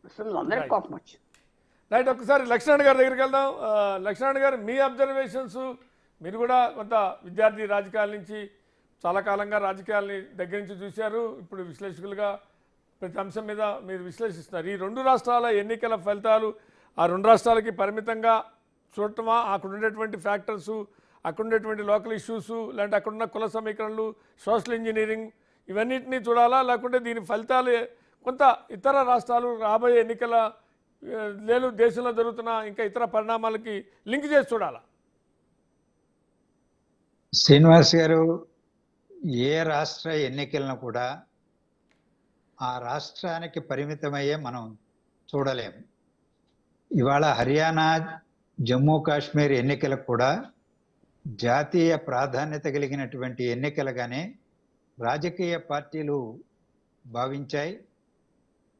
అసలు అందరికి కోపం వచ్చింది. రైట్, ఒక్కసారి లక్ష్మణ్ గారి దగ్గరికి వెళ్దాం. లక్ష్మణ్ గారు, మీ అబ్జర్వేషన్స్, మీరు కూడా కొంత విద్యార్థి రాజకీయాల నుంచి చాలా కాలంగా రాజకీయాలని దగ్గర నుంచి చూశారు. ఇప్పుడు విశ్లేషకులుగా ప్రతి అంశం మీద మీరు విశ్లేషిస్తున్నారు. ఈ రెండు రాష్ట్రాల ఎన్నికల ఫలితాలు ఆ రెండు రాష్ట్రాలకి పరిమితంగా చూడటమా, అక్కడ ఉండేటువంటి ఫ్యాక్టర్సు, అక్కడ ఉండేటువంటి లోకల్ ఇష్యూస్, లేదంటే అక్కడున్న కుల సమీకరణలు, సోషల్ ఇంజనీరింగ్, ఇవన్నిటినీ చూడాలా, లేకుంటే దీని ఫలితాలు కొంత ఇతర రాష్ట్రాలు రాబోయే ఎన్నికల లేదు దేశంలో జరుగుతున్న ఇంకా ఇతర పరిణామాలకి లింక్ చేసి చూడాలా? శ్రీనివాస్ గారు, ఏ రాష్ట్ర ఎన్నికలను కూడా ఆ రాష్ట్రానికి పరిమితమయ్యే మనం చూడలేము. ఇవాళ హర్యానా, జమ్మూ కాశ్మీర్ ఎన్నికలకు కూడా జాతీయ ప్రాధాన్యత కలిగినటువంటి ఎన్నికలుగానే రాజకీయ పార్టీలు భావించాయి.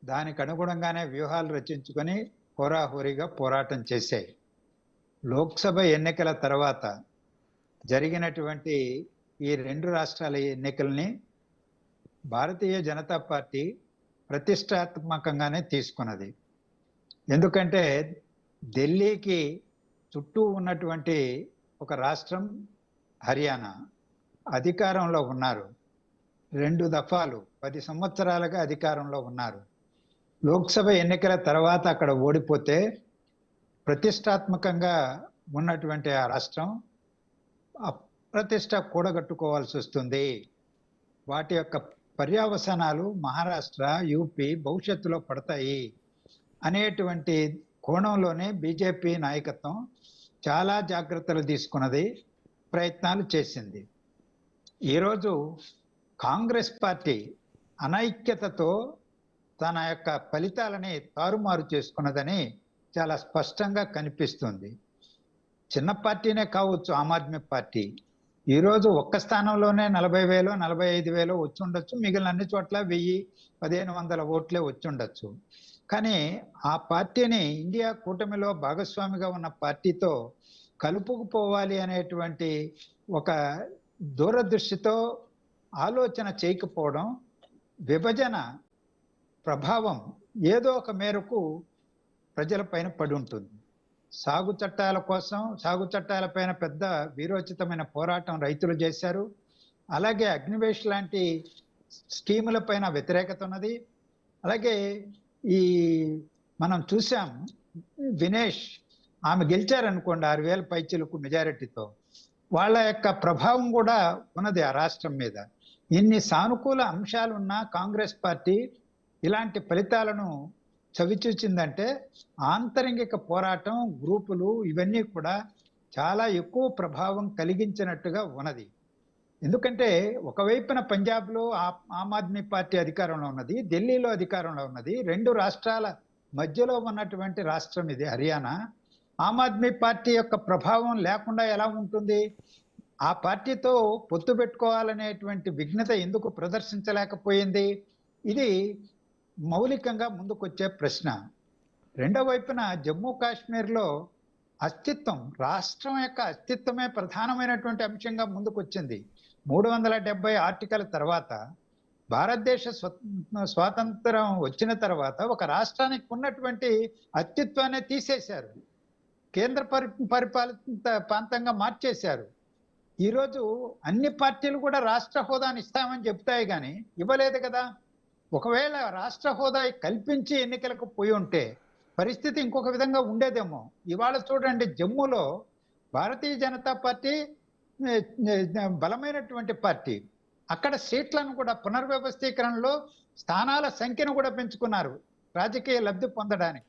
దానికి అనుగుణంగానే వ్యూహాలు రచించుకొని హోరాహోరీగా పోరాటం చేశాయి. లోక్సభ ఎన్నికల తర్వాత జరిగినటువంటి ఈ రెండు రాష్ట్రాల ఎన్నికల్ని భారతీయ జనతా పార్టీ ప్రతిష్టాత్మకంగానే తీసుకున్నది. ఎందుకంటే ఢిల్లీకి చుట్టూ ఉన్నటువంటి ఒక రాష్ట్రం హర్యానా అధికారంలో ఉన్నారు. 2 దఫాలు 10 సంవత్సరాలుగా అధికారంలో ఉన్నారు. లోక్సభ ఎన్నికల తర్వాత అక్కడ ఓడిపోతే ప్రతిష్టాత్మకంగా ఉన్నటువంటి ఆ రాష్ట్రం అప్రతిష్ట కూడగట్టుకోవాల్సి వస్తుంది. వాటి యొక్క పర్యవసానాలు మహారాష్ట్ర, యూపీ భవిష్యత్తులో పడతాయి అనేటువంటి కోణంలోనే బీజేపీ నాయకత్వం చాలా జాగ్రత్తలు తీసుకున్నది, ప్రయత్నాలు చేసింది. ఈరోజు కాంగ్రెస్ పార్టీ అనైక్యతతో తన యొక్క ఫలితాలని తారుమారు చేసుకున్నదని చాలా స్పష్టంగా కనిపిస్తుంది. చిన్న పార్టీనే కావచ్చు ఆమ్ ఆద్మీ పార్టీ, ఈరోజు ఒక్క స్థానంలోనే 40,000 45,000 వచ్చి ఉండొచ్చు. మిగిలిన అన్ని చోట్ల 1000-1500 ఓట్లే వచ్చి ఉండొచ్చు. కానీ ఆ పార్టీని ఇండియా కూటమిలో భాగస్వామిగా ఉన్న పార్టీతో కలుపుకుపోవాలి అనేటువంటి ఒక దూరదృష్టితో ఆలోచన చేయకపోవడం, విభజన ప్రభావం ఏదో ఒక మేరకు ప్రజలపైన పడి ఉంటుంది. సాగు చట్టాల కోసం, సాగు చట్టాలపైన పెద్ద వీరోచితమైన పోరాటం రైతులు చేశారు. అలాగే అగ్నివేష్ లాంటి స్కీములపైన వ్యతిరేకత ఉన్నది. అలాగే ఈ మనం చూసాం, వినేష్ ఆమె గెలిచారనుకోండి 6,000 పైచిలకు మెజారిటీతో, వాళ్ళ యొక్క ప్రభావం కూడా ఉన్నది ఆ రాష్ట్రం మీద. ఇన్ని సానుకూల అంశాలున్న కాంగ్రెస్ పార్టీ ఇలాంటి ఫలితాలను చవిచూచిందంటే ఆంతరంగిక పోరాటం, గ్రూపులు ఇవన్నీ కూడా చాలా ఎక్కువ ప్రభావం కలిగించినట్టుగా ఉన్నది. ఎందుకంటే ఒకవైపున పంజాబ్లో ఆమ్ ఆద్మీ పార్టీ అధికారంలో ఉన్నది, ఢిల్లీలో అధికారంలో ఉన్నది. 2 రాష్ట్రాల మధ్యలో ఉన్నటువంటి రాష్ట్రం ఇది హర్యానా. ఆమ్ ఆద్మీ పార్టీ యొక్క ప్రభావం లేకుండా ఎలా ఉంటుంది? ఆ పార్టీతో పొత్తు పెట్టుకోవాలనేటువంటి విఘ్నత ఎందుకు ప్రదర్శించలేకపోయింది? ఇది మౌలికంగా ముందుకొచ్చే ప్రశ్న. రెండో వైపున జమ్మూ కాశ్మీర్లో అస్తిత్వం, రాష్ట్రం యొక్క అస్తిత్వమే ప్రధానమైనటువంటి అంశంగా ముందుకొచ్చింది. 370 ఆర్టికల్ తర్వాత భారతదేశ స్వాతంత్రం వచ్చిన తర్వాత ఒక రాష్ట్రానికి ఉన్నటువంటి అస్తిత్వాన్ని తీసేశారు, కేంద్ర పరిపాలిత ప్రాంతంగా మార్చేశారు. ఈరోజు అన్ని పార్టీలు కూడా రాష్ట్ర హోదాని ఇస్తామని చెప్తాయి కానీ ఇవ్వలేదు కదా. ఒకవేళ రాష్ట్ర హోదా కల్పించి ఎన్నికలకు పోయి ఉంటే పరిస్థితి ఇంకొక విధంగా ఉండేదేమో. ఇవాళ చూడండి, జమ్మూలో భారతీయ జనతా పార్టీ బలమైనటువంటి పార్టీ. అక్కడ సీట్లను కూడా పునర్వ్యవస్థీకరణలో స్థానాల సంఖ్యను కూడా పెంచుకున్నారు రాజకీయ లబ్ధి పొందడానికి.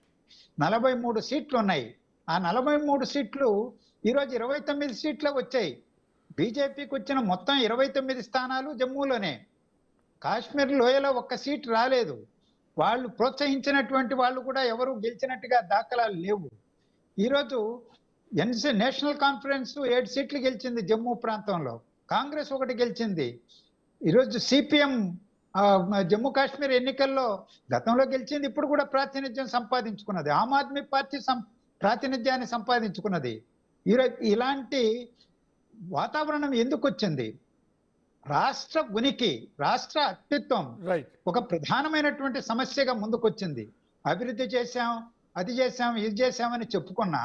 43 సీట్లు ఉన్నాయి. ఆ 43 సీట్లు ఈరోజు 29 సీట్లు వచ్చాయి. బీజేపీకి వచ్చిన మొత్తం 29 స్థానాలు జమ్మూలోనే. కాశ్మీర్ లోయలో 1 సీట్ రాలేదు. వాళ్ళు ప్రోత్సహించినటువంటి వాళ్ళు కూడా ఎవరు గెలిచినట్టుగా దాఖలాలు లేవు. ఈరోజు నేషనల్ కాన్ఫరెన్స్ 7 సీట్లు గెలిచింది జమ్మూ ప్రాంతంలో, కాంగ్రెస్ 1 గెలిచింది. ఈరోజు సిపిఎం జమ్మూ కాశ్మీర్ ఎన్నికల్లో గతంలో గెలిచింది, ఇప్పుడు కూడా ప్రాతినిధ్యం సంపాదించుకున్నది. ఆమ్ ఆద్మీ పార్టీ ప్రాతినిధ్యాన్ని సంపాదించుకున్నది. ఈరోజు ఇలాంటి వాతావరణం ఎందుకు వచ్చింది? రాష్ట్ర ఉనికి, రాష్ట్ర అస్తిత్వం ఒక ప్రధానమైనటువంటి సమస్యగా ముందుకొచ్చింది. అభివృద్ధి చేశాం, అది చేశాం, ఇది చేశామని చెప్పుకున్నా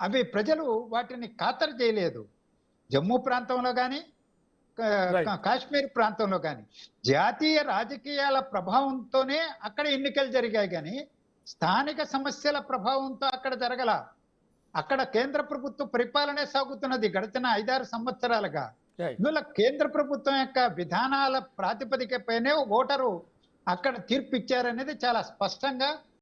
అవి ప్రజలు వాటిని ఖాతరు చేయలేదు. జమ్మూ ప్రాంతంలో కానీ రైట్. కాశ్మీర్ ప్రాంతంలో కానీ జాతీయ రాజకీయాల ప్రభావంతోనే అక్కడ ఎన్నికలు జరిగాయి కానీ స్థానిక సమస్యల ప్రభావంతో అక్కడ జరగల. అక్కడ కేంద్ర ప్రభుత్వ పరిపాలనే సాగుతున్నది గడిచిన 5-6 సంవత్సరాలుగా. రైట్. ఇందులో కేంద్ర ప్రభుత్వం యొక్క విధానాల ప్రాతిపదికపైనే ఓటరు అక్కడ తీర్పు ఇచ్చారనేది చాలా స్పష్టంగా